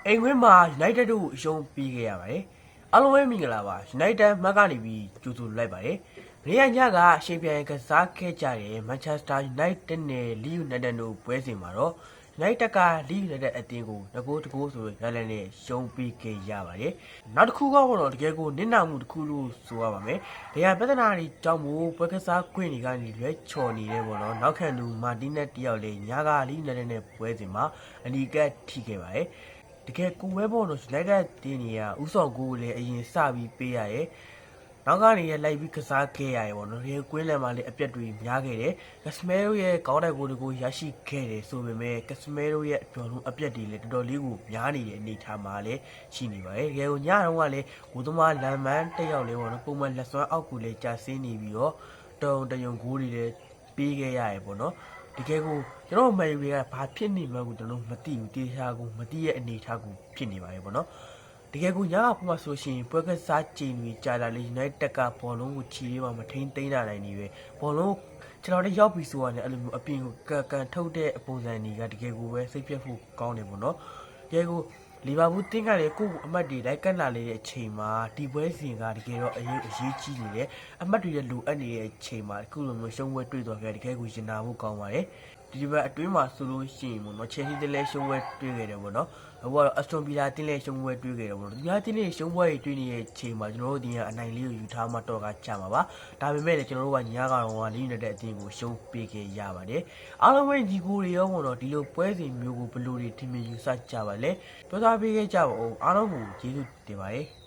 အိမ်ဝင်းမှာ United တို့အရှုံးပေးခဲ့ရပါတယ်။အားလုံးပဲမင်္ဂလာပါ United မှတ်ကနေပြီးကြိုဆိုလိုက်ပါတယ်။နေ့ညကအချိန်ပြန်ကစားခဲ့ကြတဲ့ Manchester United နဲ့ Leeds United တို့ပွဲစဉ်မှာတော့ United က Leeds United အသင်းကို2ဂိုးဆိုရလနဲ့ရှုံးပေးခဲ့ရပါတယ်။နောက်တစ်ခုကတော့တကယ်ကိုနစ်နာမှုတစ်ခုလို့ဆိုရပါမယ်။တရားပြဿနာတွေကြောင့်မို့ပွဲကစားခွင့်တွေကနေလွဲချော်နေတယ်ပေါ့နော်။နောက်ခံသူမာတီနက်တယောက်လည်းညက Leeds United နဲ့ပွဲစဉ်မှာအနီးကပ်ထိခဲ့ပါတယ်။တကယ်ကိုဝဲပေါ်တော့လိုက်တဲ့တင်းနေရဥဆောင်ကိုလည်းအရင်စပြီးပေးရရဲ့နောက်ကနေလိုက်ပြီးကစားခဲ့ရရဲ့ပေါ့နော်ဒီကွင်းလန်မှာလည်းအပြက်တွေများခဲ့တယ်ကစမဲတို့ရဲ့ကောင်းတဲ့ဂိုးတွေကိုရရှိခဲ့တယ်ဆိုပေမဲ့ကစမဲတို့ရဲ့အတော်လုံးအပြက်တွေလည်းတော်တော်လေးကိုများနေတဲ့အနေထားမှာလည်းရှိနေပါတယ်တကယ်ကိုညတော့ကလည်းဂိုးသမားလန်မန်တက်ရောက်လဲပေါ့နော်ပုံမှန်လက်စွမ်းအောက်ကိုလည်းကြာဆင်းနေပြီးတော့တုံတယုံဂိုးတွေလည်းပေးခဲ့ရရဲ့ပေါ့နော်တကယ်ကိုကျွန်တော်မယ်ရီကဘာဖြစ်နေမှန်းကိုကျွန်တော်မသိဘူးတေချာကိုမသိရဲ့အနေထားကိုဖြစ်နေပါရဲ့ပေါ့နော်တကယ်ကိုညကပုံမှန်ဆိုရှင်ပွဲကစားချိန်တွေကြာလာလေ United ကဘောလုံးကိုချီလေးမှမထိန်သိမ်းတာနိုင်နေပဲဘောလုံးကျွန်တော်တို့ရောက်ပြီဆိုရတယ်အဲ့လိုမျိုးအပြင်ကိုကန်ထုတ်တဲ့ပုံစံတွေကတကယ်ကိုပဲစိတ်ပြတ်ဖို့ကောင်းတယ်ပေါ့နော်တကယ်ကိုလီဗာပူးတင်းကလည်းကိုယ့်အမတ်တွေလိုက်ကတ်လာလေတဲ့အချိန်မှာဒီပွဲစဉ်ကတကယ်တော့အရေးကြီးနေတယ်အမတ်တွေလည်းလိုအပ်နေတဲ့အချိန်မှာအခုလိုမျိုးရှုံးပွဲတွေ့သွားခဲ့တကယ်ကိုရင်နာဖို့ကောင်းပါတယ်ဒီဘက်အတွင်းမှာဆိုလို့ရှိရင်ပေါ့နော်ချယ်ဆီတလည်းရှုံးပွဲတွေ့ခဲ့တယ်ပေါ့နော်အခုကတော့အစတွန်ဗီလာတင်းလည်းရှုံးပွဲတွေ့ခဲ့တယ်ပေါ့နော်ဒီဟာတင်းလည်းရှုံးပွဲတွေတွေ့နေတဲ့အချိန်မှာကျွန်တော်တို့ဒီကအနိုင်လေးကိုယူထားမှတော့ကကြမှာပါဒါပေမဲ့လည်းကျွန်တော်တို့ကညကတော့လီးနေတဲ့အတင်းကိုရှုံးပေးခဲ့ရပါတယ်အားလုံးပဲဒီကိုတွေရောပေါ့နော်ဒီလိုပွဲစဉ်မျိုးကိုဘယ်လိုတွေထင်မြင်ယူဆကြပါလဲပြောသားပေးခဲ့ကြပါဦးအားလုံးကိုကျေးဇူးတင်ပါတယ်